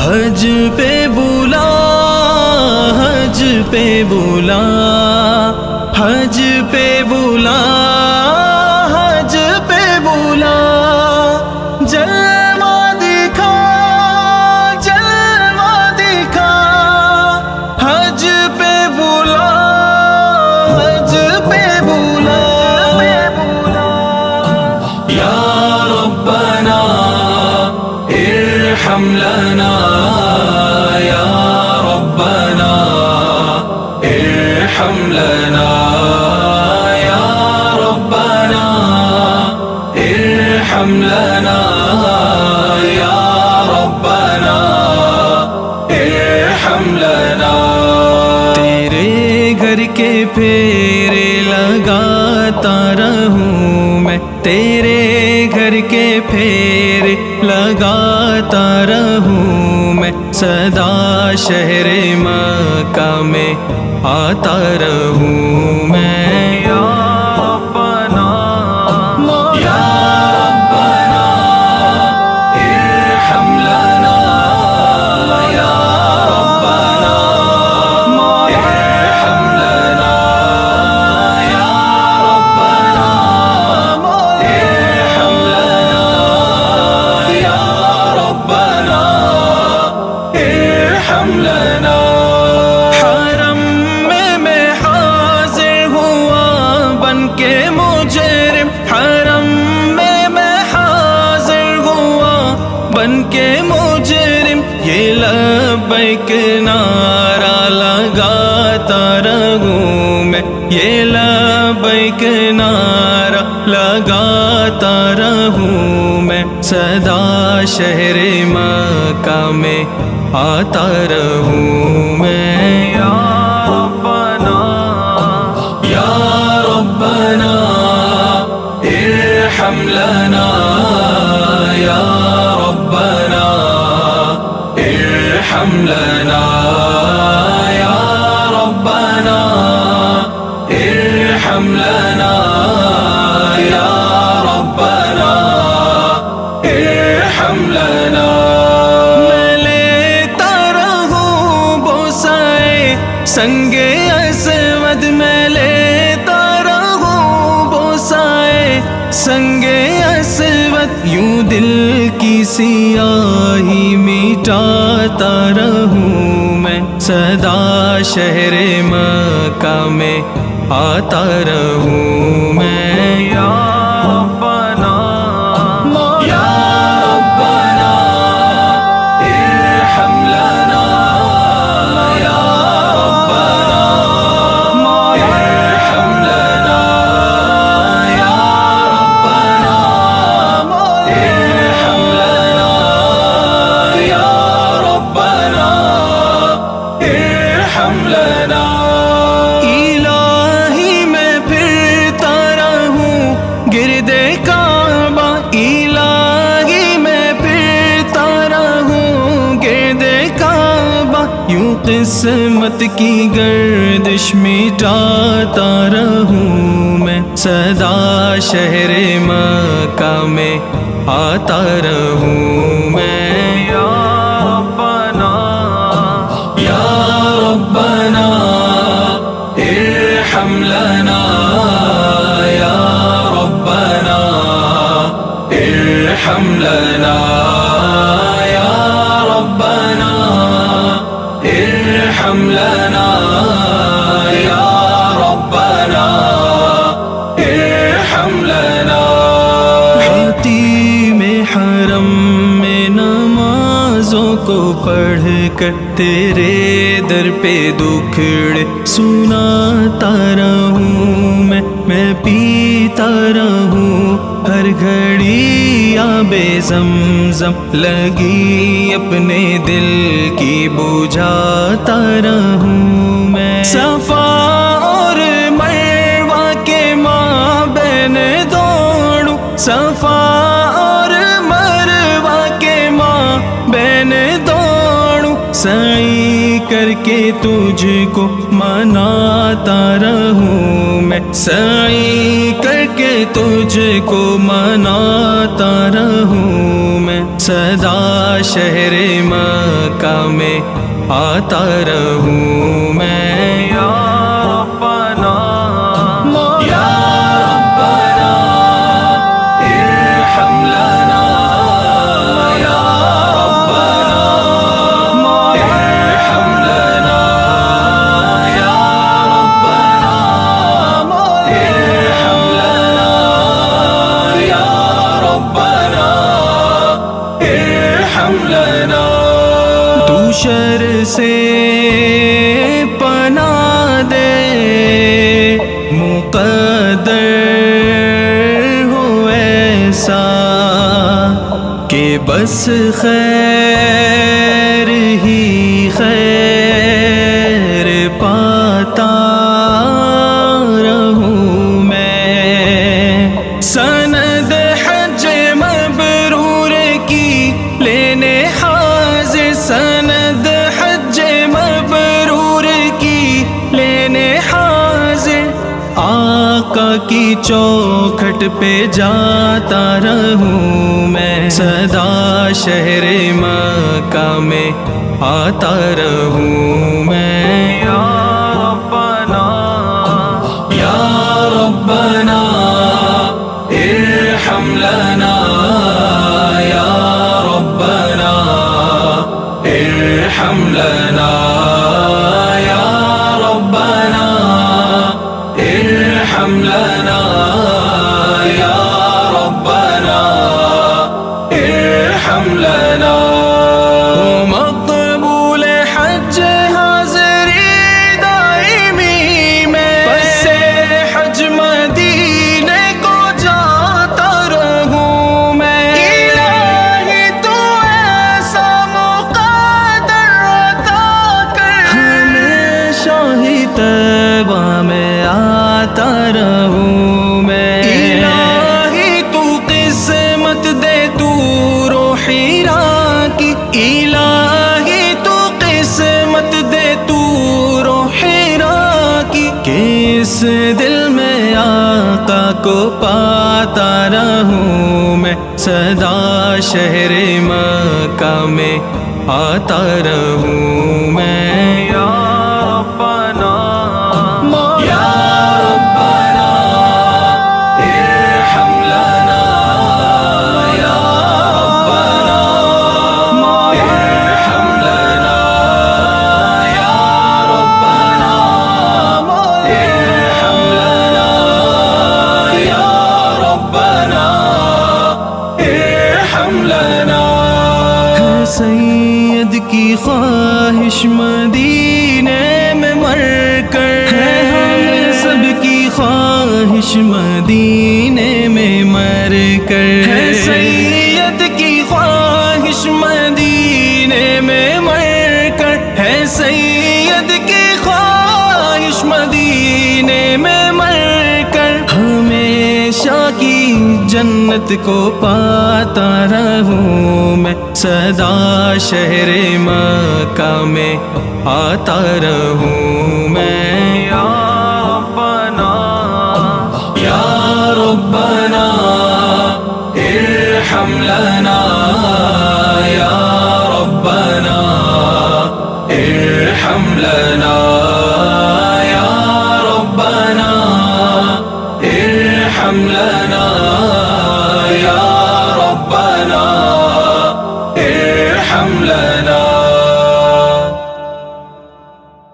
حج پہ بلا، حج پہ بلا، حج پہ بلا، حج پہ بلا، جلوہ دکھا، جلوہ دکھا، حج پہ بلا، حج پہ بلا، یا ربنا ارحم لنا، یا ربنا ارحم لنا، یا ربنا ارحم لنا، یا ربنا ارحم لنا۔ تیرے گھر کے پھیرے لگاتا رہوں میں، تیرے گھر کے پھیرے لگاتا رہوں میں، سدا شہر مکہ میں آتا رہوں میں، یا ربنا، یا ربنا ارحم لنا، یا ربنا ارحم لنا، یا ربنا ارحم لنا، یا ربنا ارحم لنا۔ حرم میں حاضر ہوا بن کے مجرم، حرم میں حاضر ہوا بن کے مجرم، یہ لبیک نعرہ لگاتا رہوں میں، یہ لبیک نعرہ لگاتا رہوں میں، سدا شہر مکہ میں آتا رہوں میں، یا ربنا، یا ربنا ارحم لنا، یا ربنا ارحم لنا، یا ربنا ارحم لنا، یا ربنا ارحم لنا۔ میں لیتا رہوں بوسائے سنگ اسود، میں لیتا رہوں بوسائے سنگ اسود، یوں دل کی سیاہی مٹاتا رہوں میں، سدا شہر مکہ میں آتا رہوں میں، یا ربنا، یا ربنا ارحم لنا، یا ربنا ارحم لنا، یا ربنا ارحم لنا، یا ربنا ارحم لنا۔ الہی میں پھرتا رہوں گرد کعبہ، الہی میں پھرتا رہوں گرد کعبہ، یوں قسمت کی گردش مٹاتا رہوں میں، سدا شہر مکہ میں آتا رہوں میں، یا ربنا، یا ربنا ارحم لنا، یا ربنا ارحم لنا، یا ربنا ارحم لنا، یا ربنا ارحم لنا۔ حتیم حرم میں نمازوں کو پڑھ کر تیرے در پہ دکھڑے سناتا رہوں میں پیتا رہوں ہر گھڑی آب زمزم، لگی اپنے دل کی بجھاتا رہوں میں، صفا اور مروہ کے مابین دوڑوں، صفا اور مروہ کے مابین دوڑوں، سعی کر کے تجھ کو مناتا رہوں میں، سعی کر کے تجھ کو مناتا رہوں میں۔ سدا شہر مکہ میں آتا رہوں میں یا ربنا یا ربنا ارحم لنا یا ربنا ارحم لنا یا ربنا ارحم لنا یا ربنا ارحم لنا تو شر سے پناہ دے مقدر ہو ایسا کہ بس خیر ہی خیر پاتا رہوں میں سند حج مبرور کی لینے حاضر سند حج مبرور کی لینے حاضر آقا کی چوکھٹ پہ جاتا رہوں میں سدا شہر مکہ میں آتا رہوں میں یا ربنا یا ربنا ارحم لنا یا ربنا ارحم لنا یا ربنا ارحم لنا یا ربنا ارحم لنا مقبول حج حاضری دائمی میں پس حج مدینے کو جاتا رہوں میں الہی تو ایسا مقدر عطا کر ہمیشہ ہی طیبہ میں آتا رہوں میں الہی تو قسمت دے تو حیرا کی الہی تو قسمت دے تو حیرا کی کس دل میں آقا کو پاتا رہوں میں سدا شہر مکہ میں آتا رہوں میں یا ربنا یا ربنا ارحم لنا یا ربنا ارحم لنا یا ربنا ارحم لنا یا ربنا ارحم لنا سید کی خواہش مدینے میں مر کر ہے ہم سب کی خواہش مدینے میں مر کر ہے سید کی خواہش مدینے میں مر کر ہے سید کی خواہش مدینے میں مر کر ہمیشہ کی جنت کو پاتا رہوں میں سدا شہر مکہ میں آتا رہوں میں یا ربنا یا ربنا ارحم لنا یا ربنا ارحم لنا یا ربنا ارحم لنا یا ربنا ارحم لنا